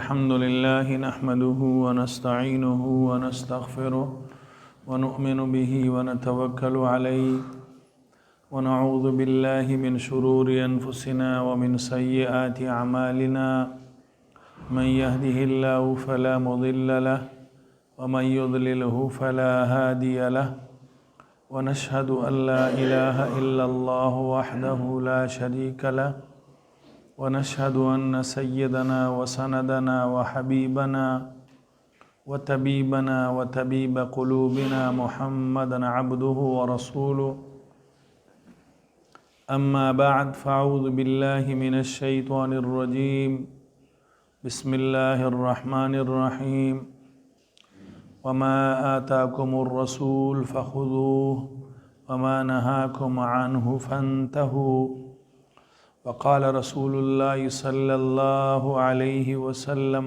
الحمد لله نحمده ونستعينه ونستغفره ونؤمن به ونتوكل عليه ونعوذ بالله من شرور أنفسنا ومن سيئات أعمالنا من يهده الله فلا مضل له ومن يضلله فلا هادي له ونشهد أن لا إله إلا الله وحده لا شريك له ونشهد أن سيدنا وسندنا وحبيبنا وطبيب قلوبنا محمدا عبده ورسوله أما بعد فأعوذ بالله من الشيطان الرجيم بسم الله الرحمن الرحيم وما آتاكم الرسول فخذوه وما نهاكم عنه فانتهوا وقال رسول الله صلى الله عليه وسلم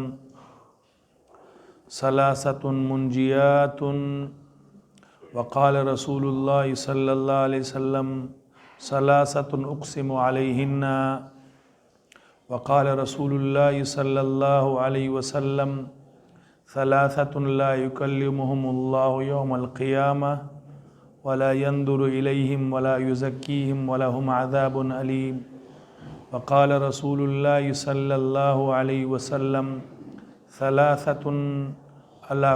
ثلاثة منجيات وقال رسول الله صلى الله عليه وسلم ثلاثة أقسم عليهن وقال رسول الله صلى الله عليه وسلم ثلاثة لا يكلمهم الله يوم القيامة ولا ينظر إليهم ولا يزكيهم ولهم عذاب أليم وقال رسول الله صلى الله عليه وسلم ثلاثة على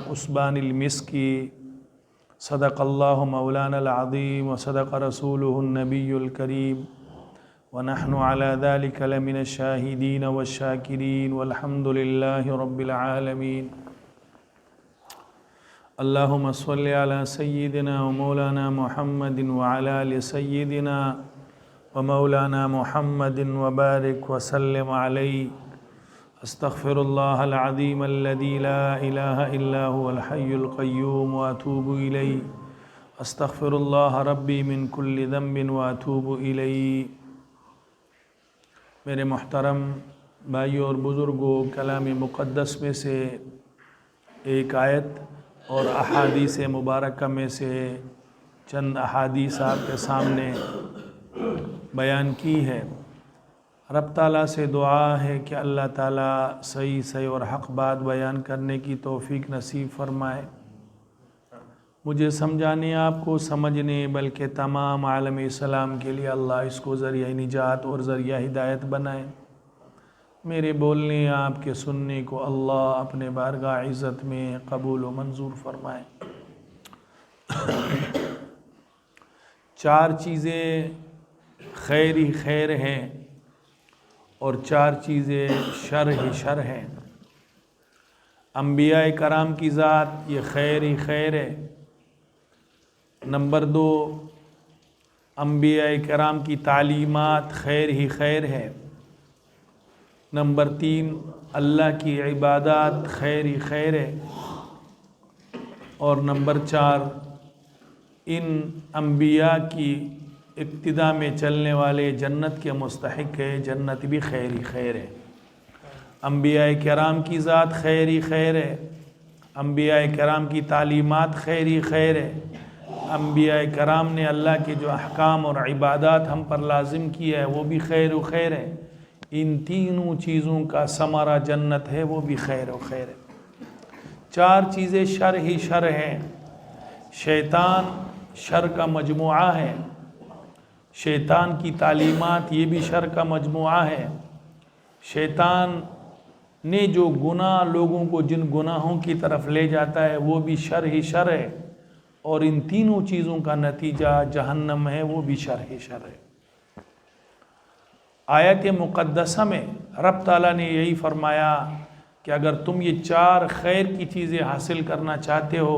كسبان المسك صدق الله مولانا العظيم وصدق رسوله النبي الكريم ونحن على ذلك لمن الشاهدين والشاكرين والحمد لله رب العالمين اللهم صل على سيدنا ومولانا محمد وعلى آل سيدنا ومولانا محمد وبارك وسلم عليه استغفر الله العظيم الذي لا إله إلا هو الحي القيوم وأتوب إليه استغفر الله ربي من كل ذنب وأتوب إليه میرے محترم بھائیوں اور بزرگوں، کلام مقدس میں سے ایک آیت اور احادیث مبارکہ میں سے چند احادیث آپ کے سامنے بیان کی ہے۔ رب تعالیٰ سے دعا ہے کہ اللہ تعالیٰ صحیح اور حق بات بیان کرنے کی توفیق نصیب فرمائے، مجھے سمجھانے، آپ کو سمجھنے، بلکہ تمام عالم اسلام کے لیے اللہ اس کو ذریعہ نجات اور ذریعہ ہدایت بنائے۔ میرے بولنے، آپ کے سننے کو اللہ اپنے بارگاہ عزت میں قبول و منظور فرمائے۔ چار چیزیں خیر ہی خیر ہیں اور چار چیزیں شر ہی شر ہیں۔ انبیاء کرام کی ذات یہ خیر ہی خیر ہے۔ نمبر 2، انبیاء کرام کی تعلیمات خیر ہی خیر ہے۔ نمبر 3، اللہ کی عبادات خیر ہی خیر ہے۔ اور نمبر 4، ان انبیاء کی اقتداء میں چلنے والے جنت کے مستحق ہے، جنت بھی خیر ہی خیر ہے۔ انبیاء کرام کی ذات خیر ہی خیر ہے، انبیاء کرام کی تعلیمات خیر ہی خیر ہے، انبیاء کرام نے اللہ کے جو احکام اور عبادات ہم پر لازم کیا ہے وہ بھی خیر و خیر ہے۔ ان تینوں چیزوں کا ثمرہ جنت ہے، وہ بھی خیر و خیر ہے۔ چار چیزیں شر ہی شر ہیں۔ شیطان شر کا مجموعہ ہے، شیطان کی تعلیمات یہ بھی شر کا مجموعہ ہے۔ شیطان نے جو گناہ لوگوں کو جن گناہوں کی طرف لے جاتا ہے وہ بھی شر ہی شر ہے، اور ان تینوں چیزوں کا نتیجہ جہنم ہے، وہ بھی شر ہی شر ہے۔ آیت مقدسہ میں رب تعالیٰ نے یہی فرمایا کہ اگر تم یہ چار خیر کی چیزیں حاصل کرنا چاہتے ہو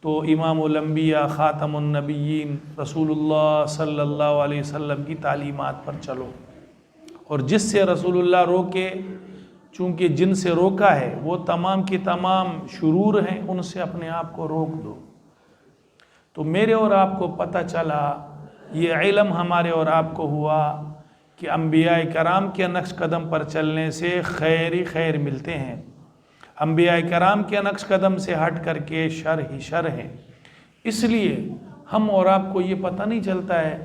تو امام الانبیاء خاتم النبیین رسول اللہ صلی اللہ علیہ وسلم کی تعلیمات پر چلو، اور جس سے رسول اللہ روکے، چونکہ جن سے روکا ہے وہ تمام کے تمام شرور ہیں، ان سے اپنے آپ کو روک دو۔ تو میرے اور آپ کو پتہ چلا، یہ علم ہمارے اور آپ کو ہوا کہ انبیاء کرام کے نقش قدم پر چلنے سے خیر ہی خیر ملتے ہیں، انبیاء کرام کے نقش قدم سے ہٹ کر کے شر ہی شر ہے۔ اس لیے ہم اور آپ کو یہ پتہ نہیں چلتا ہے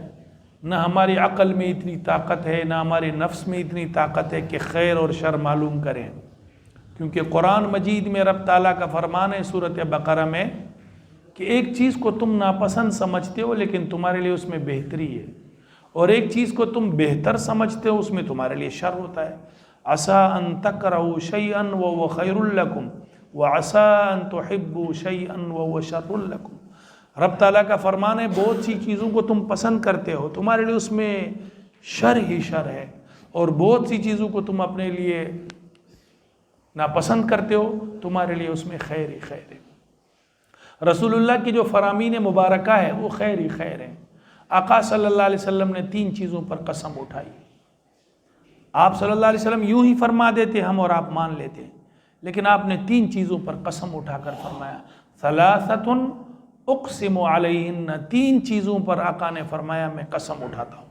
نہ ہماری عقل میں اتنی طاقت ہے، نہ ہمارے نفس میں اتنی طاقت ہے کہ خیر اور شر معلوم کریں، کیونکہ قرآن مجید میں رب تعالیٰ کا فرمان ہے سورۃ بقرہ میں کہ ایک چیز کو تم ناپسند سمجھتے ہو لیکن تمہارے لیے اس میں بہتری ہے، اور ایک چیز کو تم بہتر سمجھتے ہو اس میں تمہارے لیے شر ہوتا ہے۔ عسیٰ ان تکرہوا شیئا وہو خیر لکم وعسیٰ ان تحبوا شیئا وہو شر لکم۔ رب تعالیٰ کا فرمان ہے بہت سی چیزوں کو تم پسند کرتے ہو، تمہارے لیے اس میں شر ہی شر ہے، اور بہت سی چیزوں کو تم اپنے لیے ناپسند کرتے ہو، تمہارے لیے اس میں خیر ہی خیر ہے۔ رسول اللہ کی جو فرامین مبارکہ ہے وہ خیر ہی خیر ہے۔ آقا صلی اللہ علیہ وسلم نے 3 چیزوں پر قسم اٹھائی۔ آپ صلی اللہ علیہ وسلم یوں ہی فرما دیتے ہم اور آپ مان لیتے، لیکن آپ نے 3 چیزوں پر قسم اٹھا کر فرمایا، ثلاثۃ اقسم علیہن، 3 چیزوں پر آقا نے فرمایا میں قسم اٹھاتا ہوں۔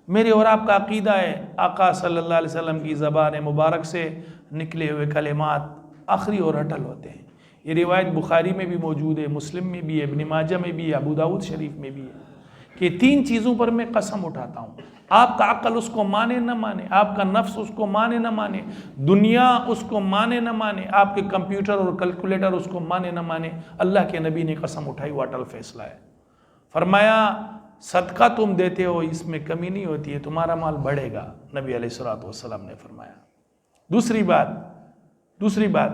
میرے اور آپ کا عقیدہ ہے آقا صلی اللہ علیہ وسلم کی زبان مبارک سے نکلے ہوئے کلمات آخری اور اٹل ہوتے ہیں۔ یہ روایت بخاری میں بھی موجود ہے، مسلم میں بھی ہے، ابن ماجہ میں بھی ہے، ابو داؤد شریف میں بھی ہے کہ 3 چیزوں پر میں قسم اٹھاتا ہوں۔ آپ کا عقل اس کو مانے نہ مانے، آپ کا نفس اس کو مانے نہ مانے، دنیا اس کو مانے نہ مانے، آپ کے کمپیوٹر اور کیلکولیٹر اس کو مانے نہ مانے، اللہ کے نبی نے قسم اٹھائی، وہ اٹل فیصلہ ہے۔ فرمایا صدقہ تم دیتے ہو اس میں کمی نہیں ہوتی ہے، تمہارا مال بڑھے گا، نبی علیہ الصلوۃ والسلام نے فرمایا۔ دوسری بات،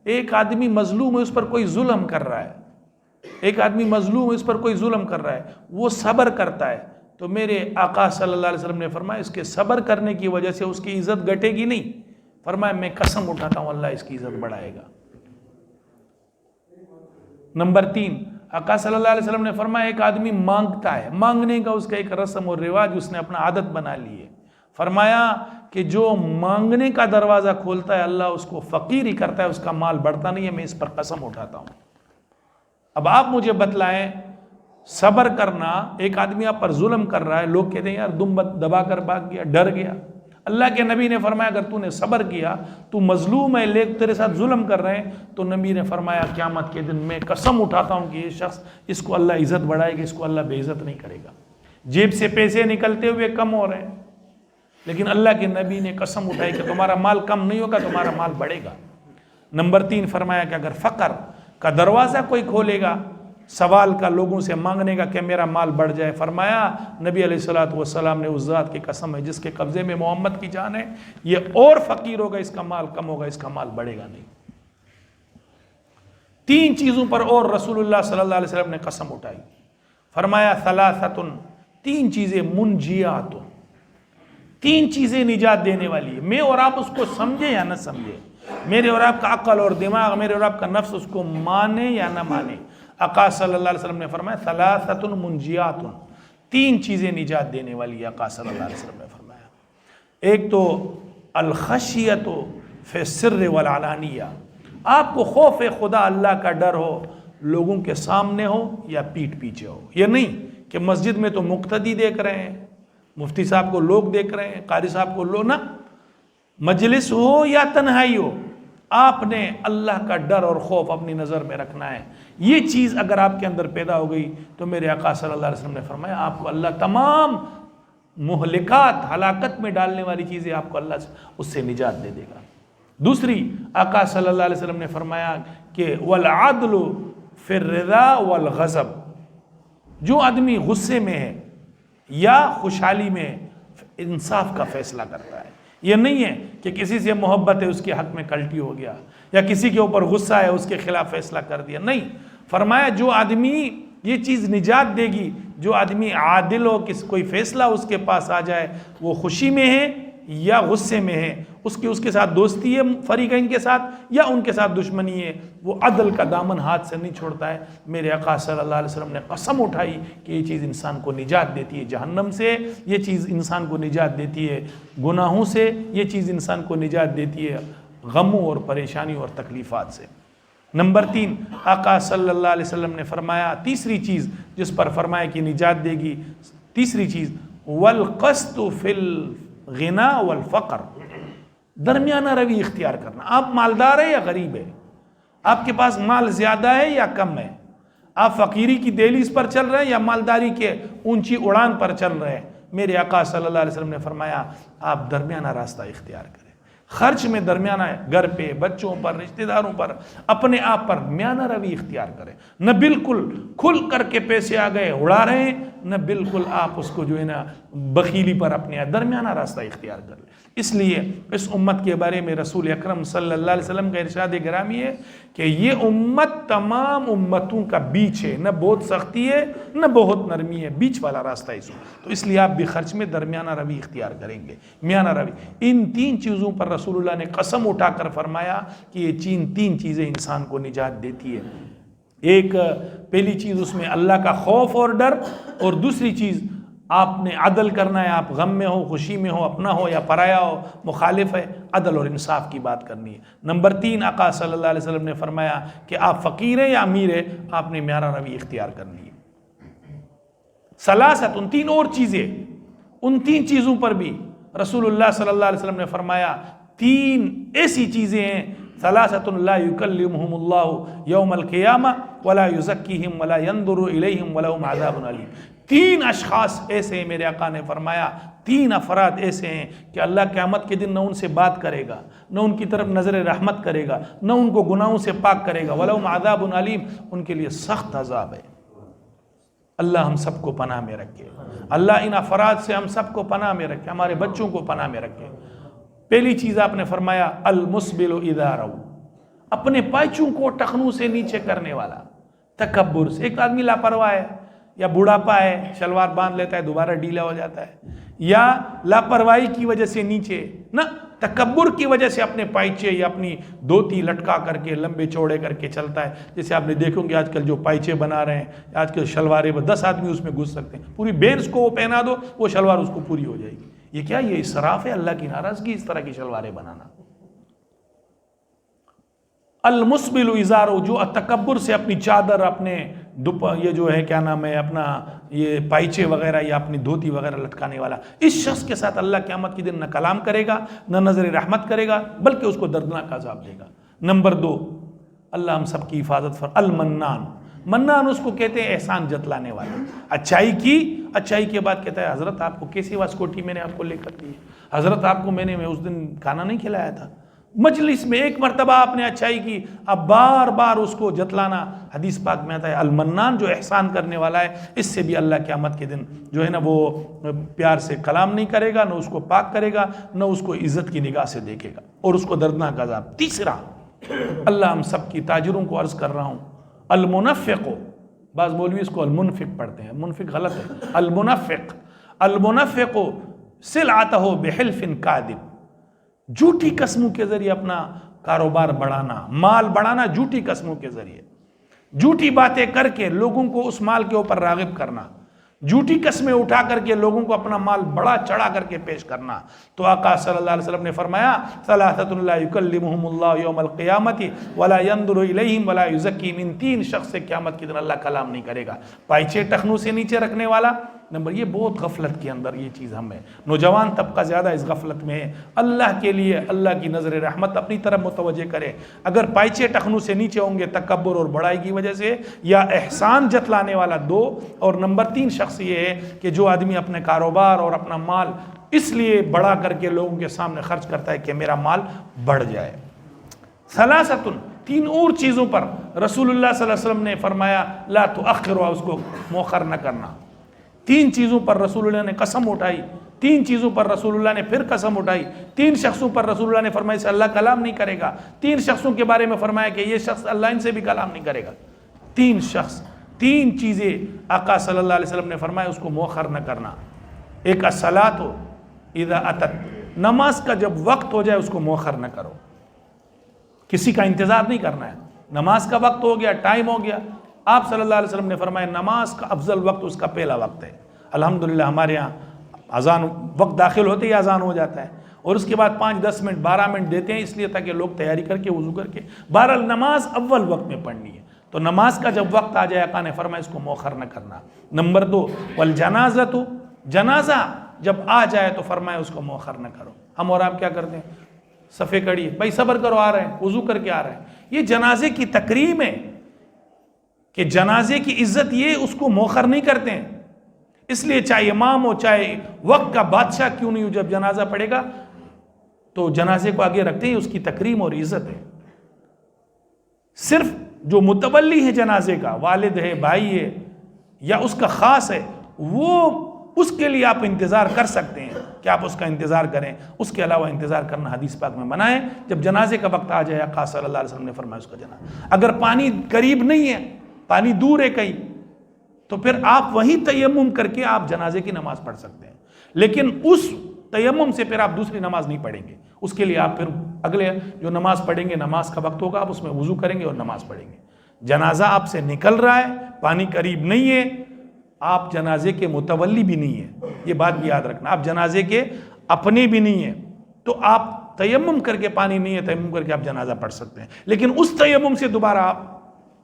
ایک آدمی مظلوم ہے، اس پر کوئی ظلم کر رہا ہے، ایک آدمی مظلوم ہے، اس پر کوئی ظلم کر رہا ہے، وہ صبر کرتا ہے، تو میرے آقا صلی اللہ علیہ وسلم نے فرمایا اس کے صبر کرنے کی وجہ سے اس کی عزت گھٹے گی نہیں، فرمایا میں قسم اٹھاتا ہوں اللہ اس کی عزت بڑھائے گا۔ نمبر 3، آقا صلی اللہ علیہ وسلم نے فرمایا ایک آدمی مانگتا ہے، مانگنے کا اس کا ایک رسم اور رواج اس نے اپنا عادت بنا لی ہے، فرمایا کہ جو مانگنے کا دروازہ کھولتا ہے اللہ اس کو فقیر ہی کرتا ہے، اس کا مال بڑھتا نہیں ہے، میں اس پر قسم اٹھاتا ہوں۔ اب آپ مجھے بتلائیں، صبر کرنا، ایک آدمی آپ پر ظلم کر رہا ہے، لوگ کہتے ہیں یار دم دبا کر بھاگ گیا، ڈر گیا، اللہ کے نبی نے فرمایا اگر تو نے صبر کیا، تو مظلوم ہے، لوگ تیرے ساتھ ظلم کر رہے ہیں، تو نبی نے فرمایا قیامت کے دن میں قسم اٹھاتا ہوں کہ یہ شخص، اس کو اللہ عزت بڑھائے گا، اس کو اللہ بے عزت نہیں کرے گا۔ جیب سے پیسے نکلتے ہوئے کم ہو رہے ہیں، لیکن اللہ کے نبی نے قسم اٹھائی کہ تمہارا مال کم نہیں ہوگا، تمہارا مال بڑھے گا۔ نمبر 3 فرمایا کہ اگر فقر کا دروازہ کوئی کھولے گا، سوال کا، لوگوں سے مانگنے کا کہ میرا مال بڑھ جائے، فرمایا نبی علیہ الصلوۃ والسلام نے اس ذات کی قسم ہے جس کے قبضے میں محمد کی جان ہے، یہ اور فقیر ہوگا، اس کا مال کم ہوگا، اس کا مال بڑھے گا نہیں۔ 3 چیزوں پر اور رسول اللہ صلی اللہ علیہ وسلم نے قسم اٹھائی، فرمایا ثلاثۃ، 3 چیزیں منجیات، 3 چیزیں نجات دینے والی ہے، میں اور آپ اس کو سمجھے یا نہ سمجھے، میرے اور آپ کا عقل اور دماغ، میرے اور آپ کا نفس اس کو مانے یا نہ مانے۔ آقا صلی اللہ علیہ وسلم نے فرمایا ثلاثۃ منجیات، 3 چیزیں نجات دینے والی ہے، آقا صلی اللہ علیہ وسلم نے فرمایا۔ ایک تو الخشیۃ فی السر والعلانیہ، آپ کو خوف خدا اللہ کا ڈر ہو، لوگوں کے سامنے ہو یا پیٹھ پیچھے ہو، یہ نہیں کہ مسجد میں تو مقتدی دیکھ رہے ہیں، مفتی صاحب کو لوگ دیکھ رہے ہیں، قاری صاحب کو لوگ، نہ، مجلس ہو یا تنہائی ہو، آپ نے اللہ کا ڈر اور خوف اپنی نظر میں رکھنا ہے۔ یہ چیز اگر آپ کے اندر پیدا ہو گئی تو میرے آقا صلی اللہ علیہ وسلم نے فرمایا آپ کو اللہ تمام مہلکات، ہلاکت میں ڈالنے والی چیزیں آپ کو اللہ اس سے نجات دے دے گا۔ دوسری، آقا صلی اللہ علیہ وسلم نے فرمایا کہ والعدل فی الرضا والغضب، جو آدمی غصے میں ہے یا خوشحالی میں انصاف کا فیصلہ کرتا ہے، یہ نہیں ہے کہ کسی سے محبت ہے اس کے حق میں کلٹی ہو گیا، یا کسی کے اوپر غصہ ہے اس کے خلاف فیصلہ کر دیا، نہیں، فرمایا جو آدمی یہ چیز نجات دے گی، جو آدمی عادل ہو، کوئی فیصلہ اس کے پاس آ جائے، وہ خوشی میں ہے یا غصے میں ہے، اس کے ساتھ دوستی ہے فریقین کے ساتھ یا ان کے ساتھ دشمنی ہے، وہ عدل کا دامن ہاتھ سے نہیں چھوڑتا ہے۔ میرے آقا صلی اللہ علیہ وسلم نے قسم اٹھائی کہ یہ چیز انسان کو نجات دیتی ہے جہنم سے، یہ چیز انسان کو نجات دیتی ہے گناہوں سے، یہ چیز انسان کو نجات دیتی ہے غموں اور پریشانیوں اور تکلیفات سے۔ نمبر 3، آقا صلی اللہ علیہ وسلم نے فرمایا، تیسری چیز جس پر فرمایا کہ نجات دے گی، تیسری چیز والقسط فی الغنا والفقر، درمیانہ روی اختیار کرنا۔ آپ مالدار ہے یا غریب ہے، آپ کے پاس مال زیادہ ہے یا کم ہے، آپ فقیری کی دہلیز پر چل رہے ہیں یا مالداری کے اونچی اڑان پر چل رہے ہیں؟ میرے آقا صلی اللہ علیہ وسلم نے فرمایا آپ درمیانہ راستہ اختیار کریں، خرچ میں درمیانہ، گھر پہ، بچوں پر، رشتہ داروں پر، اپنے آپ پر میانہ روی اختیار کریں، نہ بالکل کھل کر کے پیسے آ گئے اڑا رہے ہیں، نہ بالکل آپ اس کو جو ہے نا بخیلی پر اپنے درمیانہ راستہ اختیار کر لیں۔ اس لیے اس امت کے بارے میں رسول اکرم صلی اللہ علیہ وسلم کا ارشاد گرامی ہے کہ یہ امت تمام امتوں کا بیچ ہے، نہ بہت سختی ہے نہ بہت نرمی ہے، بیچ والا راستہ ہے۔ تو اس لیے آپ بھی خرچ میں درمیانہ روی اختیار کریں گے، میانہ روی۔ ان تین چیزوں پر رسول اللہ نے قسم اٹھا کر فرمایا کہ یہ تین چیزیں انسان کو نجات دیتی ہے۔ ایک پہلی چیز اس میں اللہ کا خوف اور ڈر، اور دوسری چیز آپ نے عدل کرنا ہے، آپ غم میں ہو، خوشی میں ہو، اپنا ہو یا پرایا ہو، مخالف ہے، عدل اور انصاف کی بات کرنی ہے۔ نمبر 3 آقا صلی اللہ علیہ وسلم نے فرمایا کہ آپ فقیر ہیں یا امیر ہیں، آپ نے میانہ روی اختیار کرنی ہے۔ ثلاثت، ان تین اور چیزیں، ان تین چیزوں پر بھی رسول اللہ صلی اللہ علیہ وسلم نے فرمایا تین ایسی چیزیں ہیں، ثلاثت لا یکلمہم اللہ یوم القیامہ ولا یزکیہم ولا ینظر الیہم ولہم عذاب علیم۔ تین اشخاص ایسے ہیں، میرے آقا نے فرمایا تین افراد ایسے ہیں کہ اللہ قیامت کے دن نہ ان سے بات کرے گا، نہ ان کی طرف نظر رحمت کرے گا، نہ ان کو گناہوں سے پاک کرے گا، ولہم عذاب علیم، ان کے لیے سخت عذاب ہے۔ اللہ ہم سب کو پناہ میں رکھے، اللہ ان افراد سے ہم سب کو پناہ میں رکھے، ہمارے بچوں کو پناہ میں رکھے۔ پہلی چیز آپ نے فرمایا المسبل اذا رو، اپنے پائچوں کو ٹخنوں سے نیچے کرنے والا، تکبر سے۔ ایک آدمی لاپرواہ ہے یا بڑھاپا ہے، شلوار باندھ لیتا ہے دوبارہ ڈھیلا ہو جاتا ہے، یا لاپرواہی کی وجہ سے نیچے نہ، تکبر کی وجہ سے اپنے پائچے یا اپنی دھوتی لٹکا کر کے لمبے چوڑے کر کے چلتا ہے۔ جیسے آپ نے دیکھو گے آج کل جو پائچے بنا رہے ہیں، آج کل شلواریں 10 آدمی اس میں گھس سکتے ہیں، پوری بینس کو وہ پہنا دو وہ شلوار اس کو پوری ہو جائے گی۔ یہ کیا، یہ اسراف ہے، اللہ کی ناراضگی اس طرح کی شلواریں بنانا۔ المسبل ازارو، جو تکبر سے اپنی چادر، اپنے یہ جو ہے کیا نام ہے، اپنا یہ پائچے وغیرہ یا اپنی دھوتی وغیرہ لٹکانے والا، اس شخص کے ساتھ اللہ قیامت کے دن نہ کلام کرے گا، نہ نظر رحمت کرے گا، بلکہ اس کو دردناک عذاب دے گا۔ نمبر 2، اللہ ہم سب کی حفاظت المنان، منان اس کو کہتے ہیں احسان جتلانے والے، اچھائی کی، اچھائی کے بعد کہتا ہے حضرت آپ کو کیسی واسکوٹی میں نے آپ کو لے کر دی، حضرت آپ کو میں نے اس دن کھانا نہیں کھلایا تھا۔ مجلس میں ایک مرتبہ آپ نے اچھائی کی، اب بار بار اس کو جتلانا۔ حدیث پاک میں آتا ہے المنان جو احسان کرنے والا ہے، اس سے بھی اللہ قیامت کے دن جو ہے نا وہ پیار سے کلام نہیں کرے گا، نہ اس کو پاک کرے گا، نہ اس کو عزت کی نگاہ سے دیکھے گا، اور اس کو دردناک عذاب۔ تیسرا، اللہ ہم سب کی تاجروں کو عرض کر رہا ہوں، المنفق، بعض مولوی اس کو المنفق پڑھتے ہیں، منفق غلط ہے، المنفق، المنفق سلعتہ بحلف کاذب، جھوٹی قسموں کے ذریعے اپنا کاروبار بڑھانا، مال بڑھانا، جھوٹی قسموں کے ذریعے، جھوٹی باتیں کر کے لوگوں کو اس مال کے اوپر راغب کرنا، جھوٹی قسمیں اٹھا کر کے لوگوں کو اپنا مال بڑا چڑھا کر کے پیش کرنا۔ تو آقا صلی اللہ علیہ وسلم نے فرمایا ثلاثۃ لا یکلمہم اللہ یوم القیامۃ ولا ینظر الیہم ولا یزکیہم، ان تین شخص سے قیامت کے دن اللہ کلام نہیں کرے گا۔ پائچے ٹخنوں سے نیچے رکھنے والا، نمبر، یہ بہت غفلت کے اندر یہ چیز ہم ہے، نوجوان طبقہ زیادہ اس غفلت میں ہے۔ اللہ کے لیے اللہ کی نظر رحمت اپنی طرف متوجہ کرے۔ اگر پائچے ٹخنوں سے نیچے ہوں گے تکبر اور بڑائی کی وجہ سے، یا احسان جتلانے والا، 2، اور نمبر 3 شخص یہ ہے کہ جو آدمی اپنے کاروبار اور اپنا مال اس لیے بڑھا کر کے لوگوں کے سامنے خرچ کرتا ہے کہ میرا مال بڑھ جائے۔ ثلاثۃ، 3 اور چیزوں پر رسول اللہ صلی اللہ علیہ وسلم نے فرمایا لا تؤخروا، اس کو مؤخر نہ کرنا۔ 3 چیزوں پر رسول اللہ نے قسم اٹھائی، 3 چیزوں پر رسول اللہ نے پھر قسم اٹھائی، 3 شخصوں پر رسول اللہ نے فرمایا سے اللہ کلام نہیں کرے گا، 3 شخصوں کے بارے میں فرمایا کہ یہ شخص اللہ ان سے بھی کلام نہیں کرے گا۔ 3 شخص، 3 چیزیں آقا صلی اللہ علیہ وسلم نے فرمایا اس کو مؤخر نہ کرنا۔ ایک الصلاۃ اذا اتت، نماز کا جب وقت ہو جائے اس کو مؤخر نہ کرو، کسی کا انتظار نہیں کرنا ہے، نماز کا وقت ہو گیا، ٹائم ہو گیا، آپ صلی اللہ علیہ وسلم نے فرمایا نماز کا افضل وقت اس کا پہلا وقت ہے۔ الحمدللہ ہمارے ہاں اذان وقت داخل ہوتے ہی اذان ہو جاتا ہے، اور اس کے بعد 5-10 منٹ 12 منٹ دیتے ہیں، اس لیے تاکہ لوگ تیاری کر کے وضو کر کے، بہرحال نماز اول وقت میں پڑھنی ہے۔ تو نماز کا جب وقت آ جائے آقا نے فرمایا اس کو مؤخر نہ کرنا۔ نمبر 2 والجنازۃ، جنازہ جب آ جائے تو فرمایا اس کو مؤخر نہ کرو۔ ہم اور آپ کیا کرتے ہیں، صفے کڑی، بھائی صبر کرو، آ رہے ہیں، وضو کر کے آ رہے ہیں۔ یہ جنازے کی تکریم ہے کہ جنازے کی عزت یہ اس کو موخر نہیں کرتے ہیں، اس لیے چاہے امام ہو چاہے وقت کا بادشاہ کیوں نہیں ہو، جب جنازہ پڑے گا تو جنازے کو آگے رکھتے ہیں، اس کی تکریم اور عزت ہے۔ صرف جو متولی ہے جنازے کا، والد ہے، بھائی ہے یا اس کا خاص ہے، وہ اس کے لیے آپ انتظار کر سکتے ہیں کہ آپ اس کا انتظار کریں، اس کے علاوہ انتظار کرنا حدیث پاک میں منع ہے۔ جب جنازے کا وقت آ جائے، آقا صلی اللہ علیہ وسلم نے فرمایا اس کا جنازہ، اگر پانی قریب نہیں ہے، پانی دور ہے کہیں، تو پھر آپ وہی تیمم کر کے آپ جنازے کی نماز پڑھ سکتے ہیں، لیکن اس تیمم سے پھر آپ دوسری نماز نہیں پڑھیں گے۔ اس کے لیے آپ پھر اگلے جو نماز پڑھیں گے، نماز کا وقت ہوگا، آپ اس میں وضو کریں گے اور نماز پڑھیں گے۔ جنازہ آپ سے نکل رہا ہے، پانی قریب نہیں ہے، آپ جنازے کے متولی بھی نہیں ہیں، یہ بات بھی یاد رکھنا، آپ جنازے کے اپنے بھی نہیں ہیں، تو آپ تیمم کر کے، پانی نہیں ہے تیمم کر کے آپ جنازہ پڑھ سکتے ہیں، لیکن اس تیمم سے دوبارہ آپ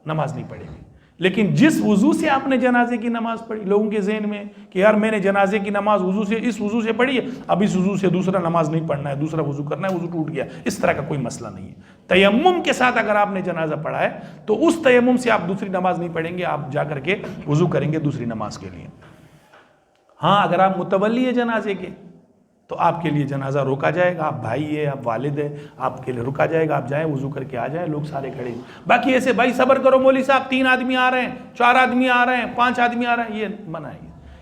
نماز نہیں پڑھیں گے۔ لیکن جس وضو سے آپ نے جنازے کی نماز پڑھی، لوگوں کے ذہن میں کہ یار میں نے جنازے کی نماز وضو سے، اس وضو سے پڑھی ہے، اب اس وضو سے دوسرا نماز نہیں پڑھنا ہے، دوسرا وضو کرنا ہے، وضو ٹوٹ گیا، اس طرح کا کوئی مسئلہ نہیں ہے۔ تیمم کے ساتھ اگر آپ نے جنازہ پڑھا ہے تو اس تیمم سے آپ دوسری نماز نہیں پڑھیں گے، آپ جا کر کے وضو کریں گے دوسری نماز کے لیے۔ ہاں اگر آپ متولی ہے جنازے کے تو آپ کے لیے جنازہ روکا جائے گا، آپ بھائی ہے، آپ والد ہے، آپ کے لیے رکا جائے گا، آپ جائیں وضو کر کے آ جائیں، لوگ سارے کھڑے ہیں۔ باقی ایسے بھائی صبر کرو مولوی صاحب، 3 آدمی آ رہے ہیں، 4 آدمی آ رہے ہیں، 5 آدمی آ رہے ہیں، یہ منع ہے،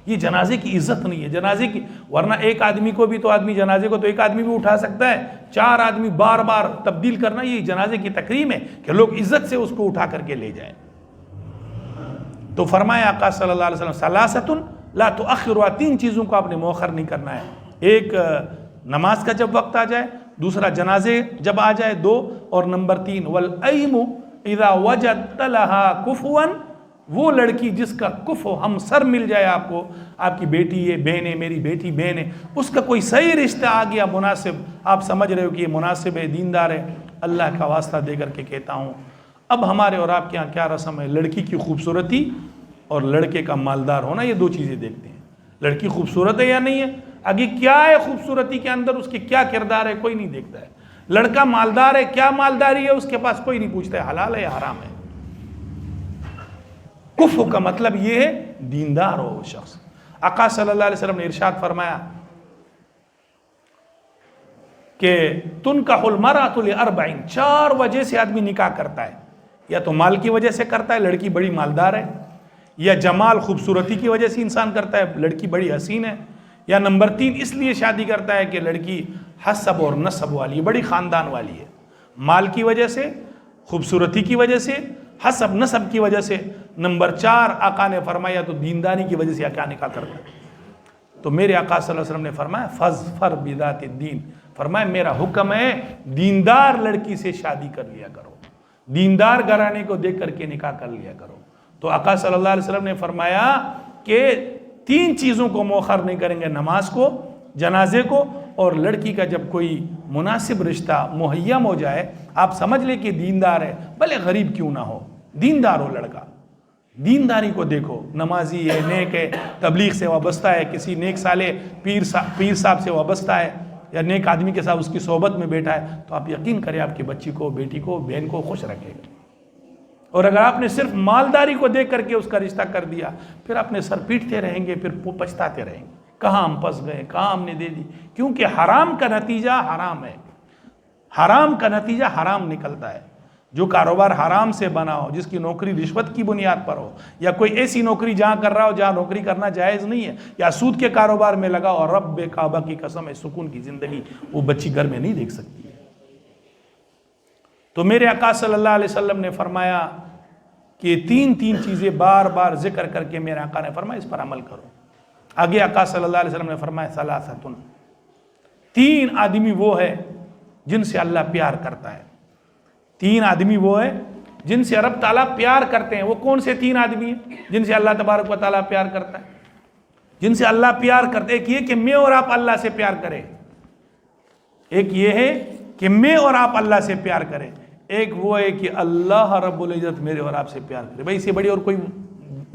یہ جنازے کی عزت نہیں ہے جنازے کی۔ ورنہ ایک آدمی کو بھی تو آدمی جنازے کو تو ایک آدمی بھی اٹھا سکتا ہے، 4 آدمی بار بار تبدیل کرنا، یہ جنازے کی تکریم ہے کہ لوگ عزت سے اس کو اٹھا کر کے لے جائیں۔ تو فرمایا آقا صلی اللہ علیہ وسلم ثلاثۃ لا تؤخروا، 3 چیزوں کو آپ نے مؤخر نہیں کرنا ہے، ایک نماز کا جب وقت آ جائے، دوسرا جنازے جب آ جائے 2، اور نمبر 3 والأیم اذا وجدت لها کفوا، وہ لڑکی جس کا کفو ہم سر مل جائے آپ کو، آپ کی بیٹی ہے، بہن ہے، میری بیٹی بہن ہے، اس کا کوئی صحیح رشتہ آ گیا مناسب، آپ سمجھ رہے ہو کہ یہ مناسب ہے، دیندار ہے، اللہ کا واسطہ دے کر کے کہتا ہوں، اب ہمارے اور آپ کے یہاں کیا رسم ہے، لڑکی کی خوبصورتی اور لڑکے کا مالدار ہونا، یہ 2 چیزیں دیکھتے ہیں، لڑکی خوبصورت ہے یا نہیں ہے، آگے کیا ہے خوبصورتی کے اندر، اس کے کیا کردار ہے کوئی نہیں دیکھتا ہے، لڑکا مالدار ہے، کیا مالداری ہے اس کے پاس کوئی نہیں پوچھتا ہے، حلال ہے یا حرام ہے۔ کفو کا مطلب یہ ہے دیندار ہو وہ شخص۔ آقا صلی اللہ علیہ وسلم نے ارشاد فرمایا کہ تنکح المرأۃ لاربع، 4 وجہ سے آدمی نکاح کرتا ہے، یا تو مال کی وجہ سے کرتا ہے، لڑکی بڑی مالدار ہے، یا جمال خوبصورتی کی وجہ سے انسان کرتا ہے، لڑکی بڑی حسین ہے، یا نمبر 3 اس لیے شادی کرتا ہے کہ لڑکی حسب اور نسب والی ہے، بڑی خاندان والی ہے، مال کی وجہ سے، خوبصورتی کی وجہ سے، حسب نسب کی وجہ سے، نمبر 4 آقا نے فرمایا تو دینداری کی وجہ سے کیا نکاح کرتا ہے۔ تو میرے آقا صلی اللہ علیہ وسلم نے فرمایا فظفر بذات الدین، فرمایا میرا حکم ہے دیندار لڑکی سے شادی کر لیا کرو، دیندار گھرانے کو دیکھ کر کے نکاح کر لیا کرو۔ تو آقا صلی اللہ علیہ وسلم نے فرمایا کہ 3 چیزوں کو مؤخر نہیں کریں گے، نماز کو، جنازے کو، اور لڑکی کا جب کوئی مناسب رشتہ مہیم ہو جائے، آپ سمجھ لیں کہ دیندار ہے، بھلے غریب کیوں نہ ہو، دیندار ہو لڑکا، دینداری کو دیکھو، نمازی ہے، نیک ہے، تبلیغ سے وابستہ ہے، کسی نیک سالے پیر صاحب سے وابستہ ہے، یا نیک آدمی کے ساتھ اس کی صحبت میں بیٹھا ہے، تو آپ یقین کریں آپ کی بچی کو، بیٹی کو، بہن کو خوش رکھے گا۔ اور اگر آپ نے صرف مالداری کو دیکھ کر کے اس کا رشتہ کر دیا، پھر اپنے سر پیٹتے رہیں گے، پھر پچھتاتے رہیں گے، کہاں ہم پھنس گئے، کہاں ہم نے دے دی، کیونکہ حرام کا نتیجہ حرام ہے، حرام کا نتیجہ حرام نکلتا ہے۔ جو کاروبار حرام سے بنا ہو، جس کی نوکری رشوت کی بنیاد پر ہو، یا کوئی ایسی نوکری جہاں کر رہا ہو جہاں نوکری کرنا جائز نہیں ہے، یا سود کے کاروبار میں لگا، اور رب کعبہ کی قسم ہے سکون کی زندگی وہ بچی گھر میں نہیں دیکھ سکتی ہے۔ تو میرے آقا صلی اللہ علیہ وسلم نے فرمایا کہ 3 چیزیں بار بار ذکر کر کے میرے آقا نے فرمایا اس پر عمل کرو۔ آگے آقا صلی اللہ علیہ وسلم نے فرمایا ثلاثۃ، 3 آدمی وہ ہے جن سے اللہ پیار کرتا ہے، 3 آدمی وہ ہے جن سے رب تعالیٰ پیار کرتے ہیں۔ وہ کون سے 3 آدمی ہیں جن سے اللہ تبارک و تعالیٰ پیار کرتا ہے؟ جن سے اللہ پیار کرتے، ایک یہ کہ میں اور آپ اللہ سے پیار کریں، ایک یہ ہے کہ میں اور آپ اللہ سے پیار کریں، ایک وہ ہے کہ اللہ رب العزت میرے اور آپ سے پیار کرے۔ بھائی اس سے بڑی اور کوئی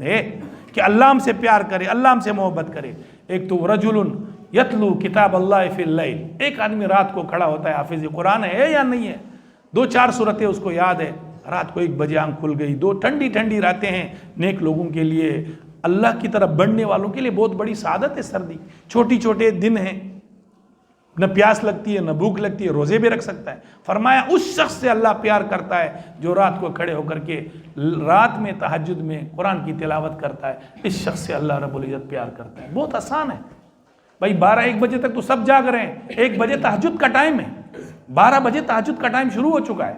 ہے کہ اللہ ہم سے پیار کرے، اللہ ہم سے محبت کرے؟ ایک تو رجل یتلو کتاب اللہ فی اللیل، ایک آدمی رات کو کھڑا ہوتا ہے، حافظ قرآن ہے یا نہیں ہے، 2-4 سورتیں اس کو یاد ہے، رات کو 1 بجے آنکھ کھل گئی. 2 ٹھنڈی ٹھنڈی راتیں ہیں نیک لوگوں کے لیے, اللہ کی طرف بڑھنے والوں کے لیے بہت بڑی سعادت ہے. سردی چھوٹی چھوٹے دن ہیں, نہ پیاس لگتی ہے نہ بھوک لگتی ہے, روزے بھی رکھ سکتا ہے. فرمایا اس شخص سے اللہ پیار کرتا ہے جو رات کو کھڑے ہو کر کے رات میں تہجد میں قرآن کی تلاوت کرتا ہے. اس شخص سے اللہ رب العزت پیار کرتا ہے. بہت آسان ہے بھائی. 12-1 بجے تک تو سب جاگ رہے ہیں, 1 بجے تہجد کا ٹائم ہے, 12 بجے تہجد کا ٹائم شروع ہو چکا ہے.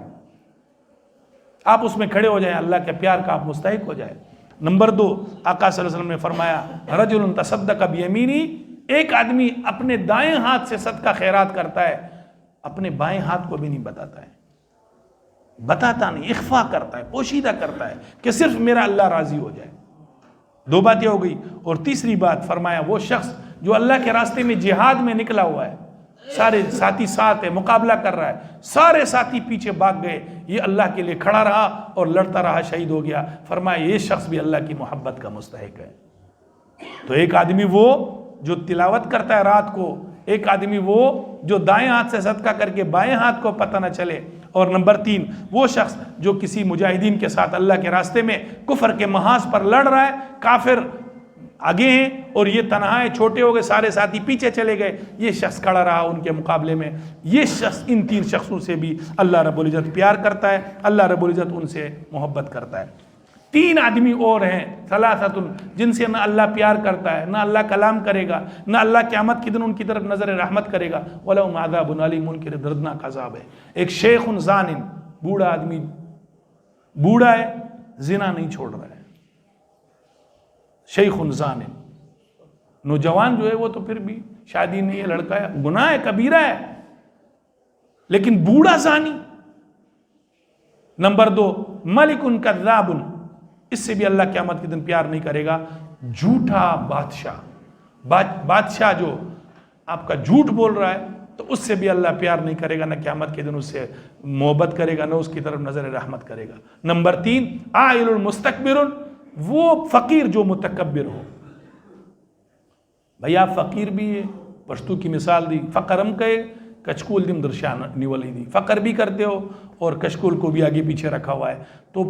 آپ اس میں کھڑے ہو جائیں, اللہ کے پیار کا آپ مستحق ہو جائیں. نمبر 2, آقا صلی اللہ علیہ وسلم نے فرمایا رجل تصدق بیمینی, ایک آدمی اپنے دائیں ہاتھ سے صدقہ خیرات کرتا ہے, اپنے بائیں ہاتھ کو بھی نہیں بتاتا ہے, بتاتا نہیں, اخفا کرتا ہے, پوشیدہ کرتا ہے کہ صرف میرا اللہ راضی ہو جائے. 2 باتیں ہو گئی. اور تیسری بات فرمایا وہ شخص جو اللہ کے راستے میں جہاد میں نکلا ہوا ہے, سارے ساتھی ساتھ ہے, مقابلہ کر رہا ہے, سارے ساتھی پیچھے بھاگ گئے, یہ اللہ کے لیے کھڑا رہا اور لڑتا رہا, شہید ہو گیا. فرمایا یہ شخص بھی اللہ کی محبت کا مستحق ہے. تو ایک آدمی وہ جو تلاوت کرتا ہے رات کو, ایک آدمی وہ جو دائیں ہاتھ سے صدقہ کر کے بائیں ہاتھ کو پتہ نہ چلے, اور نمبر 3 وہ شخص جو کسی مجاہدین کے ساتھ اللہ کے راستے میں کفر کے محاذ پر لڑ رہا ہے, کافر آگے ہیں اور یہ تنہا ہے, چھوٹے ہو گئے, سارے ساتھی پیچھے چلے گئے, یہ شخص کھڑا رہا ان کے مقابلے میں. یہ شخص ان 3 شخصوں سے بھی اللہ رب العزت پیار کرتا ہے, اللہ رب العزت ان سے محبت کرتا ہے. 3 آدمی اور ہیں ثلاثۃ جن سے نہ اللہ پیار کرتا ہے, نہ اللہ کلام کرے گا, نہ اللہ قیامت کے دن ان کی طرف نظر رحمت کرے گا. وَلَهُمْ عَذَابٌ عَلِيمٌ, ان کے دردناک عذاب ہے. ایک شیخ زان, بوڑھا آدمی, بوڑھا ہے, زنا نہیں چھوڑ رہا ہے. شیخ زان, نوجوان جو ہے وہ تو پھر بھی شادی نہیں ہے, لڑکا ہے, گناہ ہے, کبیرہ ہے, لیکن بوڑھا زانی. نمبر 2 ملک کذاب, اس سے بھی اللہ قیامت کے دن پیار نہیں کرے گا. جھوٹا بادشاہ, بادشاہ جو آپ کا جھوٹ بول رہا ہے تو اس سے بھی اللہ پیار نہیں کرے گا, نہ قیامت کے دن اس سے محبت کرے گا, نہ اس کی طرف نظر رحمت کرے گا. نمبر 3 عائل مستکبر, وہ فقیر جو متکبر ہو. بھئی آپ فقیر بھی ہے, پشتو کی مثال دی, فقرم کہے کچکول دم درشان نیولی دی, فقر بھی کرتے ہو اور کشکول کو بھی آگے پیچھے رکھا ہوا ہے. تو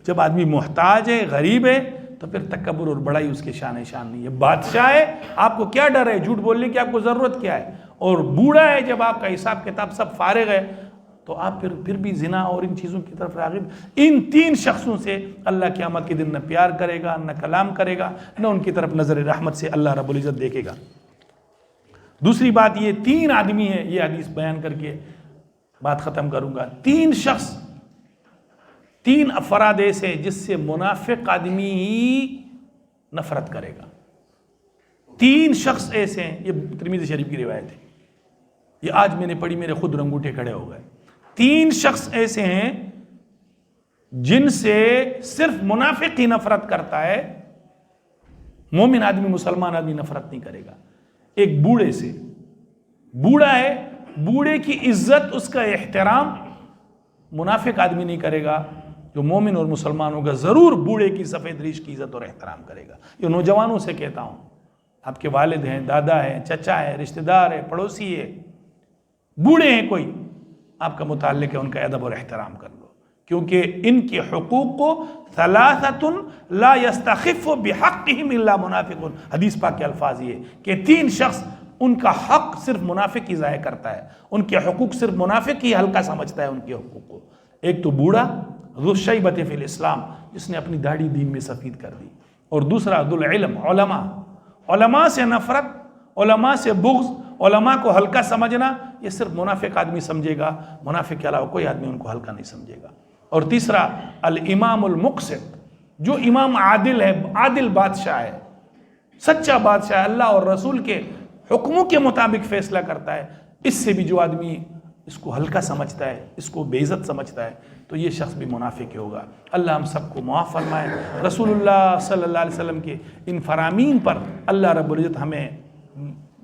جب آدمی محتاج ہے, غریب ہے, تو پھر تکبر اور بڑائی اس کے شان نہیں ہے. بادشاہ ہے, آپ کو کیا ڈر ہے, جھوٹ بولنے کی آپ کو ضرورت کیا ہے. اور بوڑھا ہے, جب آپ کا حساب کتاب سب فارغ ہے تو آپ پھر بھی زنا اور ان چیزوں کی طرف راغب. ان 3 شخصوں سے اللہ قیامت کے دن نہ پیار کرے گا, نہ کلام کرے گا, نہ ان کی طرف نظر رحمت سے اللہ رب العزت دیکھے گا. دوسری بات, یہ 3 آدمی ہیں, یہ حدیث بیان کر کے بات ختم کروں گا. 3 شخص, 3 افراد ایسے جس سے منافق آدمی ہی نفرت کرے گا. 3 شخص ایسے ہیں, یہ ترمذی شریف کی روایت ہے, یہ آج میں نے پڑھی, میرے خود رنگوٹے کھڑے ہو گئے. 3 شخص ایسے ہیں جن سے صرف منافق ہی نفرت کرتا ہے, مومن آدمی, مسلمان آدمی نفرت نہیں کرے گا. ایک بوڑھے سے, بوڑھا ہے, بوڑھے کی عزت, اس کا احترام منافق آدمی نہیں کرے گا. جو مومن اور مسلمان ہوگا ضرور بوڑھے کی سفید ریش کی عزت اور احترام کرے گا. یہ نوجوانوں سے کہتا ہوں, آپ کے والد ہیں, دادا ہیں, چچا ہے, رشتہ دار ہے, پڑوسی ہے, بوڑھے ہیں کوئی, آپ کا متعلق ہے ان کا ادب اور احترام کر لو, کیونکہ ان کے حقوق کو ثلاثۃ لا یستخف بحقہم الا منافق, حدیث پاک کے الفاظ یہ کہ 3 شخص ان کا حق صرف منافق ہی ضائع کرتا ہے, ان کے حقوق صرف منافق ہی ہلکا سمجھتا ہے ان کے حقوق کو. ایک تو بوڑھا ذو الشیبۃ فی الاسلام, جس نے اپنی داڑھی دین میں سفید کر دی, اور دوسرا ذو العلم, علماء, علماء سے نفرت, علماء سے بغض, علماء کو ہلکا سمجھنا, یہ صرف منافق آدمی سمجھے گا, منافق کے علاوہ کوئی آدمی ان کو ہلکا نہیں سمجھے گا. اور تیسرا الامام المقسط, جو امام عادل ہے, عادل بادشاہ ہے, سچا بادشاہ ہے, اللہ اور رسول کے حکموں کے مطابق فیصلہ کرتا ہے. اس سے بھی جو آدمی اس کو ہلکا سمجھتا ہے, اس کو بے عزت سمجھتا ہے, تو یہ شخص بھی منافق ہوگا. اللہ ہم سب کو معاف فرمائے. رسول اللہ صلی اللہ علیہ وسلم کے ان فرامین پر اللہ رب العزت ہمیں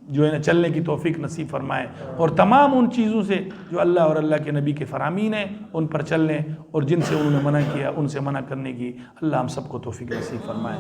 جو ہے نا چلنے کی توفیق نصیب فرمائے, اور تمام ان چیزوں سے جو اللہ اور اللہ کے نبی کے فرامین ہیں ان پر چلنے, اور جن سے انہوں نے منع کیا ان سے منع کرنے کی اللہ ہم سب کو توفیق نصیب فرمائے.